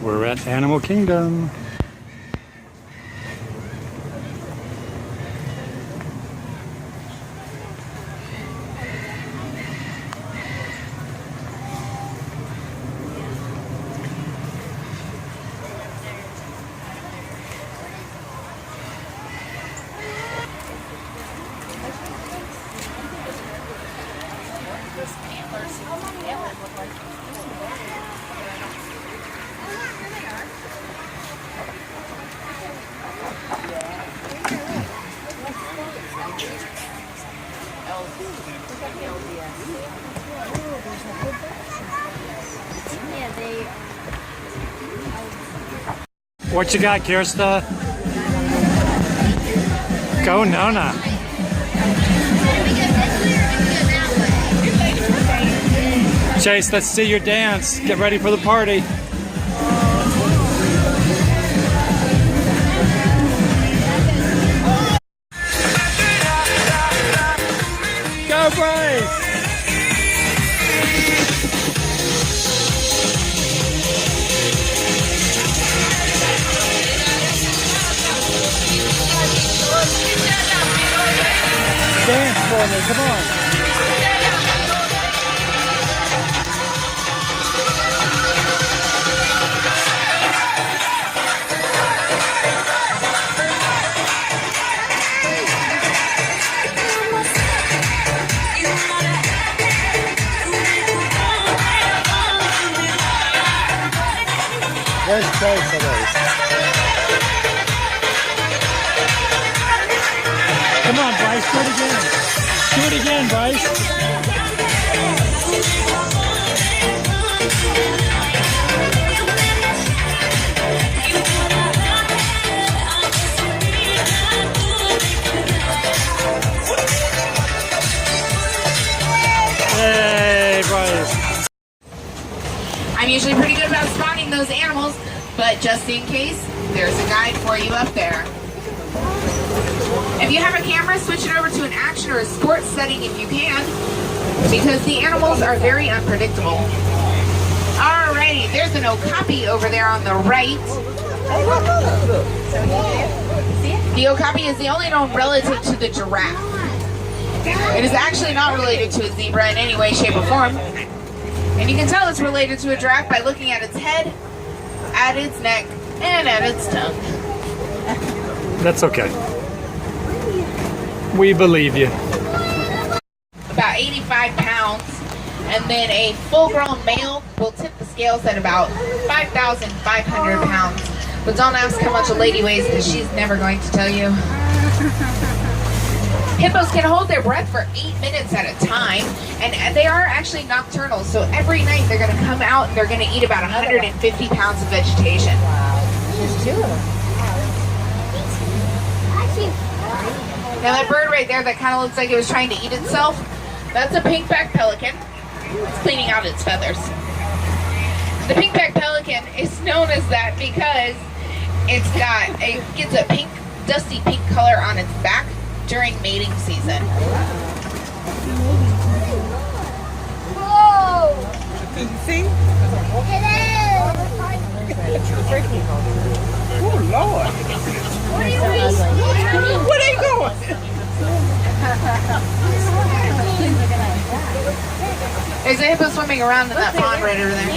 We're at Animal Kingdom. What you got, Kirsta? Go, Nona. Chase, let's see your dance. Get ready for the party. Go, Bryce! Dance for me, come on. Where's Bryce always? Come on, Bryce, do it again. Do it again, Bryce. Hey, Bryce. I'm usually pretty good about spotting those animals, but just in case, there's a guide for you up there. If you have a camera, switch it over to an action or a sports setting if you can, because the animals are very unpredictable. Alrighty, there's an okapi over there on the right. The okapi is the only known relative to the giraffe. It is actually not related to a zebra in any way, shape, or form. And you can tell it's related to a giraffe by looking at its head, at its neck, and at its tongue. That's okay. We believe you. About 85 pounds, and then a full-grown male will tip the scales at about 5,500 pounds. But don't ask how much a lady weighs, because she's never going to tell you. Hippos can hold their breath for 8 minutes at a time, and they are actually nocturnal, so every night they're going to come out and they're going to eat about 150 pounds of vegetation. Now that bird right there that kind of looks like it was trying to eat itself, that's a pink-backed pelican. It's cleaning out its feathers. The pink-backed pelican is known as that because it gets a pink, dusty pink color on its back during mating season. Whoa! See? Hello! Oh, Lord. Where they going? There's a hippo swimming around in that pond right over there.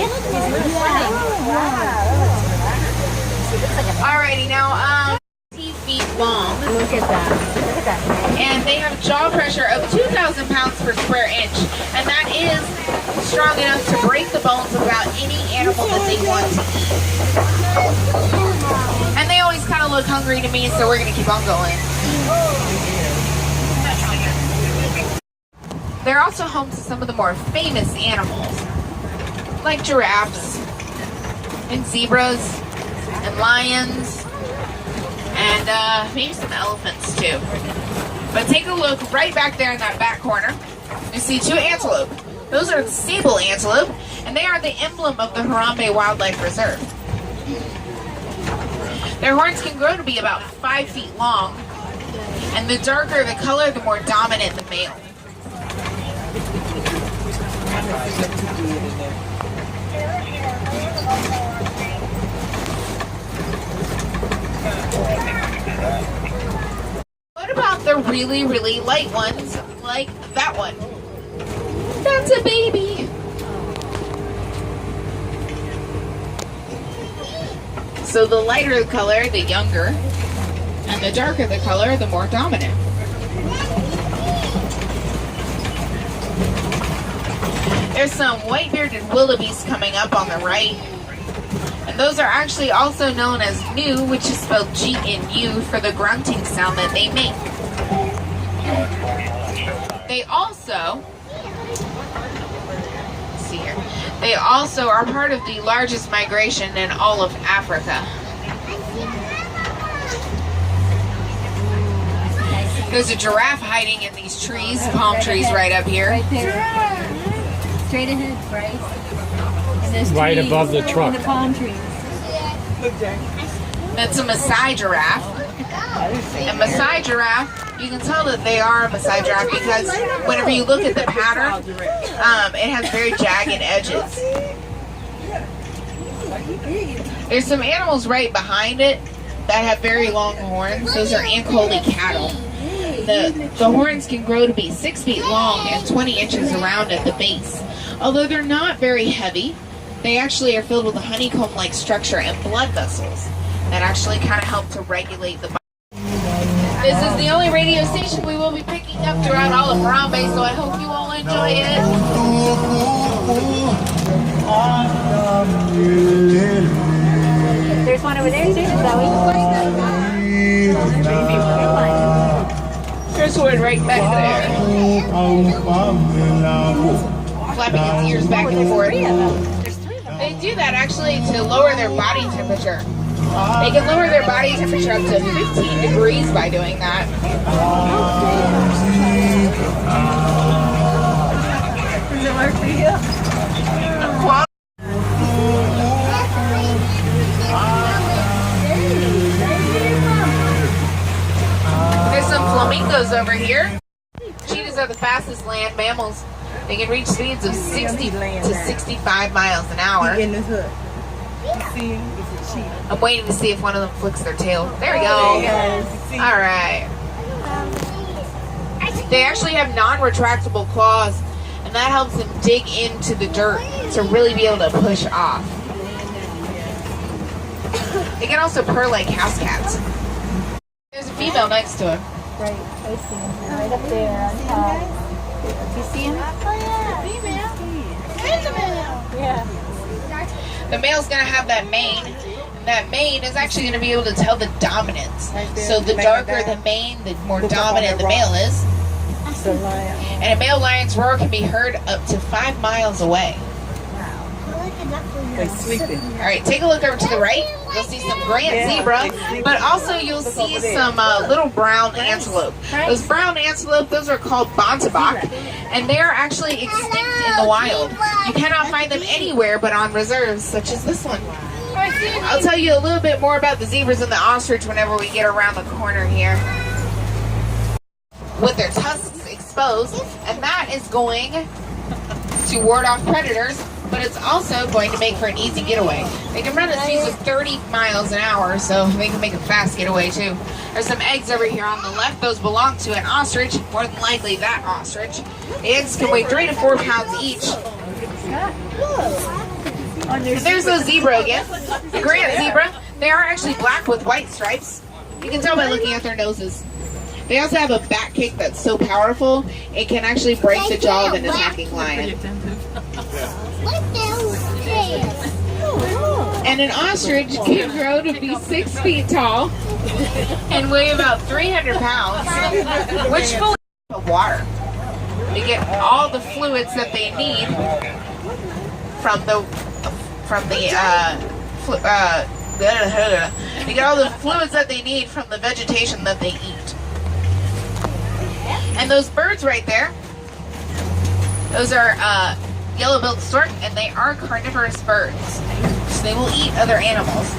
Alrighty, now, 10 feet long. Look at that. Look at that. And they have jaw pressure of 2,000 pounds per square inch. And that is strong enough to break the bones of about any animal that they want to eat. And they always kind of look hungry to me, so we're going to keep on going. They're also home to some of the more famous animals, like giraffes, and zebras, and lions, and maybe some elephants too. But take a look right back there in that back corner. You see 2 antelope. Those are sable antelope, and they are the emblem of the Harambe Wildlife Reserve. Their horns can grow to be about 5 feet long, and the darker the color, the more dominant the male. What about the really, really light ones, like that one? That's a baby. So the lighter the color, the younger, and the darker the color, the more dominant. There's some white-bearded wildebeest coming up on the right. And those are actually also known as gnu, which is spelled G-N-U, for the grunting sound that they make. They also, let's see here, they also are part of the largest migration in all of Africa. There's a giraffe hiding in these trees, palm trees right up here. Right there. Straight ahead, Bryce. And there's Right trees above the and truck. the palm trees. That's a Maasai giraffe. And Maasai giraffe, you can tell that they are a Maasai giraffe because whenever you look at the pattern, it has very jagged edges. There's some animals right behind it that have very long horns. Those are Ankole cattle. The horns can grow to be 6 feet long and 20 inches around at the base. Although they're not very heavy, they actually are filled with a honeycomb-like structure and blood vessels that actually kind of help to regulate the body. This is the only radio station we will be picking up throughout all of Harambe, so I hope you all enjoy it. There's one over there too, Zoe. There's one right back there, flapping its ears back and forth. They do that actually to lower their body temperature. They can lower their body temperature up to 15 degrees by doing that. Does it work for you? There's some flamingos over here. Cheetahs are the fastest land mammals. They can reach speeds of 60 to 65 miles an hour. In the hood. You see him? It's a cheetah. I'm waiting to see if one of them flicks their tail. There we go. All right. They actually have non-retractable claws, and that helps them dig into the dirt to really be able to push off. They can also purr like house cats. There's a female next to him. Right, I see him. Right up there on top. Do you see him? Yeah. The male's gonna have that mane, and that mane is actually gonna be able to tell the dominance. So the darker the mane, the more dominant the male is. And a male lion's roar can be heard up to 5 miles away. They're sleeping. All right, take a look over to the right. You'll see some Grant zebra, but also you'll see some little brown antelope. Those brown antelope, those are called Bontebok, and they are actually extinct in the wild. You cannot find them anywhere but on reserves, such as this one. I'll tell you a little bit more about the zebras and the ostrich whenever we get around the corner here. With their tusks exposed, and that is going to ward off predators, but it's also going to make for an easy getaway. They can run at speeds of 30 miles an hour, so they can make a fast getaway too. There's some eggs over here on the left. Those belong to an ostrich, more than likely that ostrich. The eggs can weigh 3 to 4 pounds each. There's a zebra again, the Grant zebra. They are actually black with white stripes. You can tell by looking at their noses. They also have a back kick that's so powerful, it can actually break the jaw of an attacking lion. And an ostrich can grow to be 6 feet tall and weigh about 300 pounds, which fully of water. They get all the fluids that they need they get all the fluids that they need from the vegetation that they eat. And those birds right there, those are yellow-billed stork, and they are carnivorous birds. So they will eat other animals.